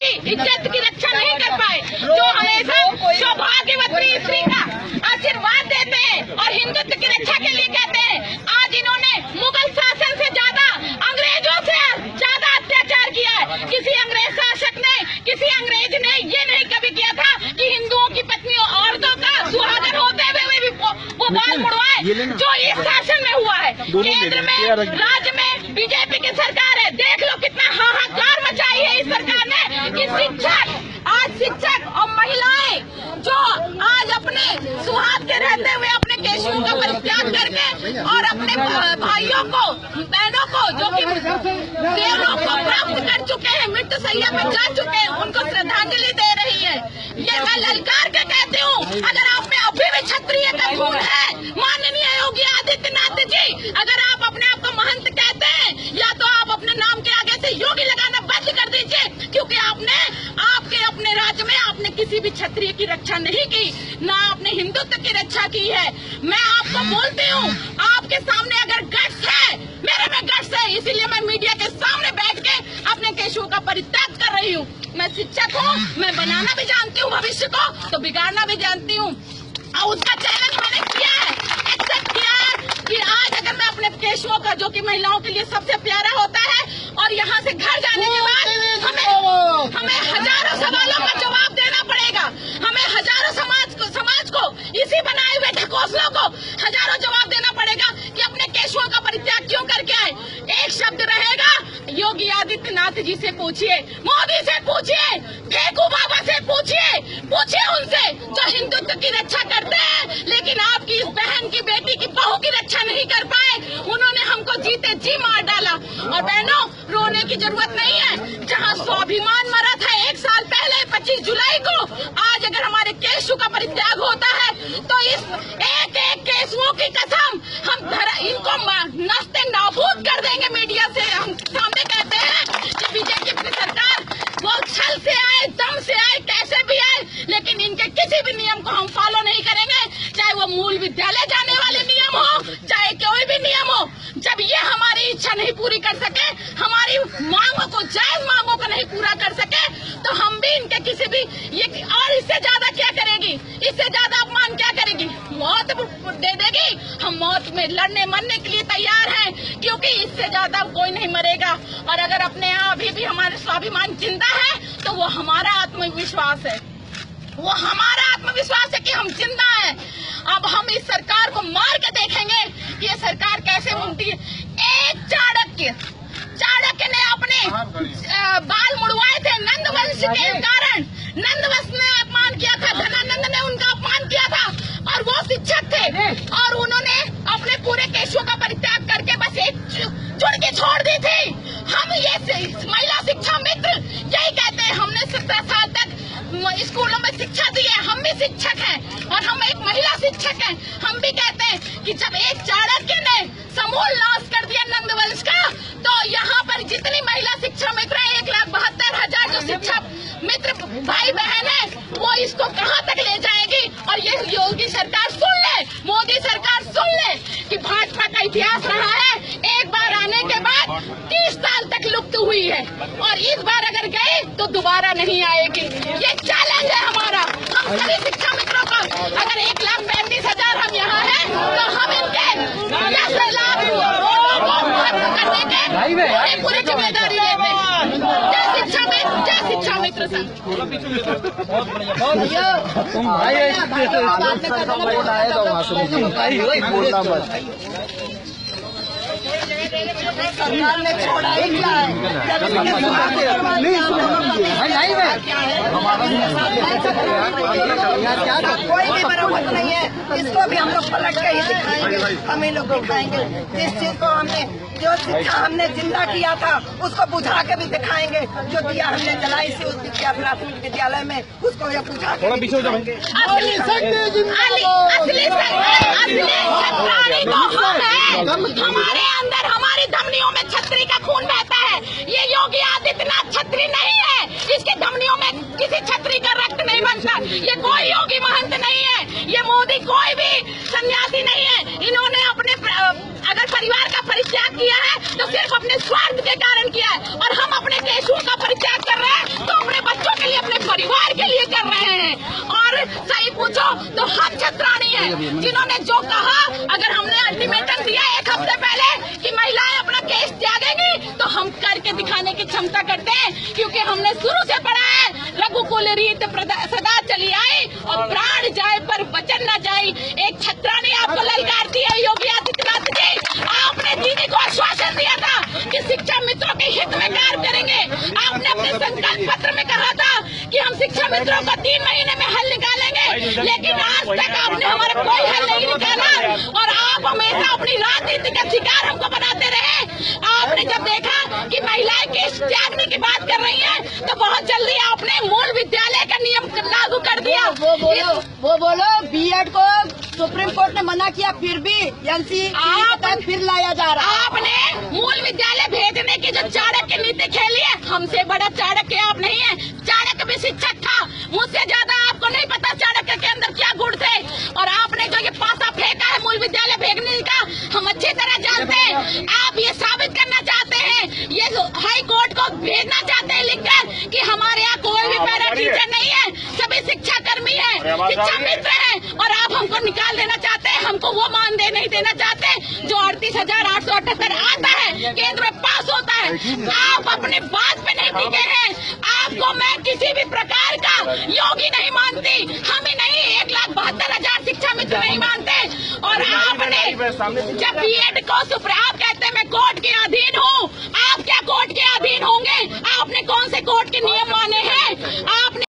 इज्जत की रक्षा नहीं कर पाए, जो हमेशा सौभाग्यवती स्त्री का आशीर्वाद देते हैं और हिंदुत्व की रक्षा के लिए कहते हैं। आज इन्होंने मुगल शासन से ज्यादा, अंग्रेजों से ज्यादा अत्याचार किया है। किसी अंग्रेज शासक ने, किसी अंग्रेज ने ये नहीं कभी किया था कि हिंदुओं की पत्नियों, औरतों का सुहागन होते हुए भी वो बाल मुड़वाए, जो इस शासन में हुआ है। केंद्र में, राज्य में बीजेपी की सरकार है। देख लो कितना हाहाकार मचाई है इस सरकार ने कि शिक्षक और महिलाएं जो आज अपने सुहाग के रहते हुए अपने केशों का परित्याग करके और अपने भाइयों को, बहनों को जो कि देवलोक को प्राप्त कर चुके हैं, मृत्यु शैया पर जा चुके हैं, उनको श्रद्धांजलि दे रही है। ये मैं ललकार के कहती हूँ, अगर आप में अभी भी क्षत्रिय का खून है, माननीय योगी आदित्यनाथ जी, अगर आप अपने आप को महंत कहते हैं, या तो आप अपने नाम के आगे से योगी लगाना बंद कर दीजिए, क्योंकि आपने अपने राज्य में आपने किसी भी क्षत्रिय की रक्षा नहीं की, ना आपने हिंदुत्व की रक्षा की है। मैं आपको बोलती हूँ, आपके सामने अगर गट्स है, मेरे में गट्स है, इसीलिए मैं मीडिया के सामने बैठ के अपने केशों का परित्याग कर रही हूँ। मैं शिक्षक हूँ, मैं बनाना भी जानती हूँ भविष्य को, तो बिगाड़ना भी जानती हूँ। और उसका चैलेंज मैंने किया है, एक्सेप्ट किया है कि आज अगर मैं अपने केशों का, जो कि महिलाओं के लिए सबसे प्यारा होता है, और यहाँ से घर जाने के बाद हमें हजारों सवालों का जवाब देना पड़ेगा। हमें हजारों समाज को इसी बनाए हुए ढकोसलों को हजारों जवाब देना पड़ेगा कि अपने केशों का परित्याग क्यों करके आए। एक शब्द रहेगा, योगी आदित्यनाथ जी से पूछिए, मोदी से पूछिए, फेंकू बाबा से पूछिए उनसे जो हिंदुत्व की रक्षा करते हैं, लेकिन आपकी इस बहन की, बेटी की, बहू की रक्षा नहीं कर पाए। उन्होंने हमको जीते जी मार डाला। और बहनों, रोने की जरूरत नहीं है। जहाँ स्वाभिमान मरा था 1 साल पहले 25 जुलाई को, आज अगर हमारे केशों का परित्याग होता है तो इस एक केशुओं की कसम हम इनको नस्ते नाबूद कर देंगे। मीडिया से हम सामने कहते हैं कि बीजेपी की सरकार वो छल से आए, दम से आए, कैसे भी आए, लेकिन इनके किसी भी नियम को हम फॉलो नहीं करेंगे, चाहे वो मूल विद्यालय जाने वाले नियम हो, चाहे कोई भी नियम हो। जब ये हमारी इच्छा नहीं पूरी कर सके, हमारी मांगों को, जायज मांगों को नहीं पूरा कर सके, तो हम भी इनके किसी भी ये, और इससे ज्यादा क्या करेगी, इससे ज्यादा अपमान क्या करेगी, मौत दे देगी। हम मौत में लड़ने मरने के लिए तैयार हैं, क्योंकि इससे ज्यादा कोई नहीं मरेगा। और अगर अपने यहाँ अभी भी हमारे स्वाभिमान जिंदा है, तो वो हमारा आत्मविश्वास है, वो हमारा आत्मविश्वास है कि हम जिंदा हैं। अब हम इस सरकार को मार के देखेंगे कि ये सरकार कैसे बनती है। एक चाणक्य ने अपने बाल मुड़वाए थे नंदवंश के कारण। नंदवंश ने अपमान किया था, धनानंद ने उनका अपमान किया था, और वो शिक्षक थे, और उन्होंने अपने पूरे केशों का परित्याग करके बस एक चुड़की छोड़ दी थी। हम ये महिला शिक्षा मित्र यही कहते हैं, हमने 17 साल तक स्कूलों में शिक्षा दी है, हम भी शिक्षक हैं और हम एक महिला शिक्षक हैं। हम भी कहते हैं कि जब एक चाणक्य ने समूल नाश कर दिया नंदवंश का, तो यहाँ पर जितनी महिला शिक्षा मित्र है, 1,72,000 जो शिक्षा मित्र भाई बहन है, वो इसको कहाँ तक ले जाएगी। और ये योगी सरकार सुन ले, मोदी सरकार सुन ले कि भाजपा का इतिहास रहा है, एक बार आने के बाद 30 साल तक लुप्त हुई है, और इस बार अगर गई तो दोबारा नहीं आएगी। ये चैलेंज है हमारा, हम सभी शिक्षा मित्रों का। अगर 1,35,000 हम यहाँ हैं, तो हम इनके 10 लाख वोटों को खत्म करने के पूरी जिम्मेदारी लेते हैं। जय शिक्षा मित्र संघ। सरकार ने छोड़ा ही क्या है, कोई भी बराबर नहीं है। इसको भी हम लोग पलट के ही दिखाएंगे, हम ही लोग दिखाएंगे। जिस चीज को हमने, जो शिक्षा हमने जिंदा किया था, उसको बुझा के भी दिखाएंगे। जो दिया हमने जलाई से उस विद्या प्राथमिक विद्यालय में, उसको ये बुझा के दिखाएंगे। हमारे अंदर, हमारी धमनियों में छतरी का खून बहता है। ये योगी आदित्यनाथ छतरी नहीं है, इसके धमनियों में किसी छतरी का रक्त नहीं नहीं बनता। ये कोई योगी महंत नहीं है, ये मोदी कोई भी सन्यासी नहीं है। इन्होंने अपने अगर परिवार का परित्याग किया है तो सिर्फ अपने स्वार्थ के कारण किया है, और हम अपने केशुओं का परित्याग कर रहे हैं तो अपने बच्चों के लिए, अपने परिवार के लिए कर रहे हैं। और सही पूछो तो हम छत्राणी है, जिन्होंने जो कहा, अगर हमने अल्टीमेटम दिया 1 हफ्ते पहले कि महिलाएं अपना केस त्यागेंगी, तो हम करके दिखाने की क्षमता करते हैं, क्योंकि हमने शुरू से पढ़ा है रघुकुल रीत सदा चली आई और प्राण जाए पर वचन न जाए। एक छत्राणी आपको ललकारती है योगी आदित्यनाथ जी। आपने दीदी को आश्वासन दिया था कि शिक्षा मित्रों के हित में कार्य करेंगे। आपने अपने संकल्प पत्र में कहा था कि हम शिक्षा मित्रों का 3 महीने में हल निकालेंगे, लेकिन आज तक आपने हमारा कोई हल नहीं निकाला और आप हमेशा अपनी राजनीति का शिकार हमको बनाते रहे। आपने जब देखा कि महिलाएं केस त्यागने की बात कर रही हैं, तो बहुत जल्दी आपने मूल विद्यालय का नियम लागू कर दिया। वो बोलो बीएड को सुप्रीम कोर्ट ने मना किया, फिर भी एनसीईआरटी फिर लाया जा रहा है। आपने मूल विद्यालय भेजने की जो चाणक्य नीति खेली है, हमसे बड़ा चाणक्य आप नहीं है। चाणक्य भी शिक्षक था, मुझसे ज्यादा आपको नहीं पता चाणक्य के अंदर क्या गुण थे। और आपने जो ये पासा फेंका है मूल विद्यालय भेजने का, हम अच्छी तरह जानते हैं। आप ये साबित करना चाहते हैं, ये हाई कोर्ट को भेजना चाहते हैं लिखकर कि हमारे यहाँ कोई भी पैरा टीचर नहीं है, सभी शिक्षा कर्मी है, शिक्षा मित्र है, और आप हमको निकाल देना चाहते हैं। हमको वो मानदेय नहीं देना चाहते जो 38,878 आता है, केंद्र में पास होता है। आप अपने बात पे नहीं टिके हैं। आपको मैं किसी भी प्रकार का योगी नहीं मानती, हम ही नहीं 1,72,000 शिक्षा मित्र नहीं मानते। और आपने जब बीएड को आप कहते हैं मैं कोर्ट के अधीन हूँ, आप क्या कोर्ट के अधीन होंगे? आपने कौन से कोर्ट के नियम माने